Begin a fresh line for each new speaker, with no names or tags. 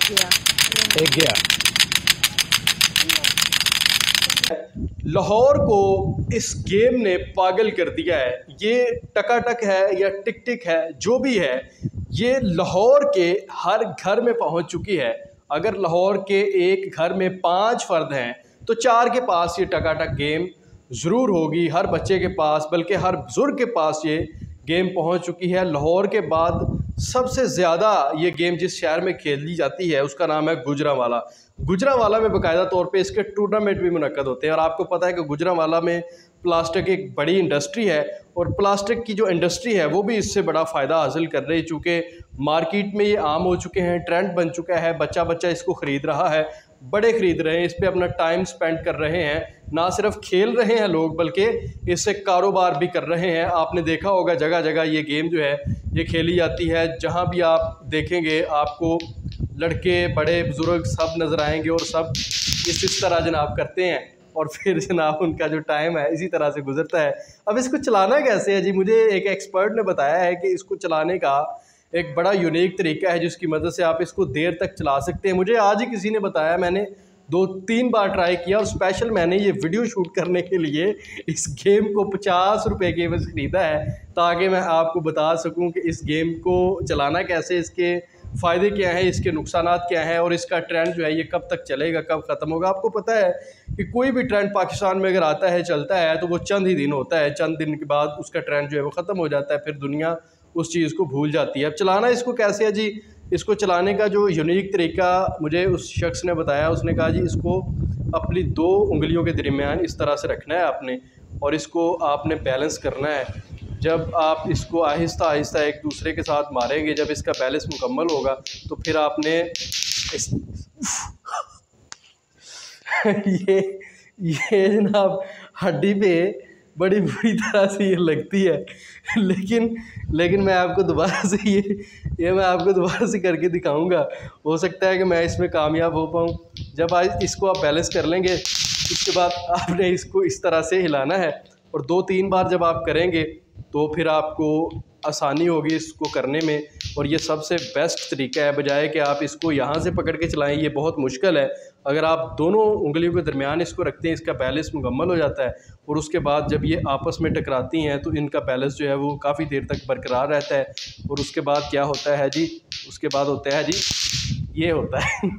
एक गया।
लाहौर को इस गेम ने पागल कर दिया है। ये टकाटक है या टिक टिक है, जो भी है, ये लाहौर के हर घर में पहुंच चुकी है। अगर लाहौर के एक घर में 5 फर्द हैं तो 4 के पास ये टकाटक गेम ज़रूर होगी, हर बच्चे के पास, बल्कि हर बुज़ुर्ग के पास ये गेम पहुंच चुकी है। लाहौर के बाद सबसे ज़्यादा ये गेम जिस शहर में खेली जाती है उसका नाम है गुजरांवाला। गुजरांवाला में बाकायदा तौर पे इसके टूर्नामेंट भी मुनक्कद होते हैं। और आपको पता है कि गुजरांवाला में प्लास्टिक एक बड़ी इंडस्ट्री है और प्लास्टिक की जो इंडस्ट्री है वो भी इससे बड़ा फ़ायदा हासिल कर रही है, चूँकि मार्केट में ये आम हो चुके हैं, ट्रेंड बन चुका है, बच्चा बच्चा इसको ख़रीद रहा है, बड़े ख़रीद रहे हैं, इस पर अपना टाइम स्पेंड कर रहे हैं। ना सिर्फ खेल रहे हैं लोग बल्कि इससे कारोबार भी कर रहे हैं। आपने देखा होगा जगह जगह ये गेम जो है ये खेली जाती है। जहाँ भी आप देखेंगे आपको लड़के बड़े बुज़ुर्ग सब नज़र आएंगे और सब इस तरह जनाब करते हैं और फिर जनाब उनका जो टाइम है इसी तरह से गुजरता है। अब इसको चलाना कैसे है जी? मुझे एक एक्सपर्ट ने बताया है कि इसको चलाने का एक बड़ा यूनिक तरीका है जिसकी मदद से आप इसको देर तक चला सकते हैं। मुझे आज ही किसी ने बताया, मैंने 2-3 बार ट्राई किया और स्पेशल मैंने ये वीडियो शूट करने के लिए इस गेम को 50 रुपये के बस ख़रीदा है ताकि मैं आपको बता सकूं कि इस गेम को चलाना कैसे, इसके फ़ायदे क्या हैं, इसके नुकसानात क्या हैं और इसका ट्रेंड जो है ये कब तक चलेगा, कब ख़त्म होगा। आपको पता है कि कोई भी ट्रेंड पाकिस्तान में अगर आता है, चलता है, तो वो चंद ही दिन होता है, चंद दिन के बाद उसका ट्रेंड जो है वो ख़त्म हो जाता है, फिर दुनिया उस चीज़ को भूल जाती है। अब चलाना इसको कैसे है जी? इसको चलाने का जो यूनिक तरीका मुझे उस शख्स ने बताया, उसने कहा जी इसको अपनी 2 उंगलियों के दरमियान इस तरह से रखना है आपने और इसको आपने बैलेंस करना है। जब आप इसको आहिस्ता आहिस्ता एक दूसरे के साथ मारेंगे, जब इसका बैलेंस मुकम्मल होगा तो फिर आपने ये जनाब हड्डी पे बड़ी बुरी तरह से ये लगती है, लेकिन मैं आपको दोबारा से ये मैं आपको दोबारा से करके दिखाऊंगा। हो सकता है कि मैं इसमें कामयाब हो पाऊँ। जब आज इसको आप बैलेंस कर लेंगे उसके बाद आपने इसको इस तरह से हिलाना है और 2-3 बार जब आप करेंगे तो फिर आपको आसानी होगी इसको करने में। और ये सबसे बेस्ट तरीका है, बजाय कि आप इसको यहाँ से पकड़ के चलाएं, ये बहुत मुश्किल है। अगर आप दोनों उंगलियों के दरमियान इसको रखते हैं इसका बैलेंस मुकम्मल हो जाता है और उसके बाद जब ये आपस में टकराती हैं तो इनका बैलेंस जो है वो काफ़ी देर तक बरकरार रहता है। और उसके बाद क्या होता है जी? उसके बाद होता है जी ये होता है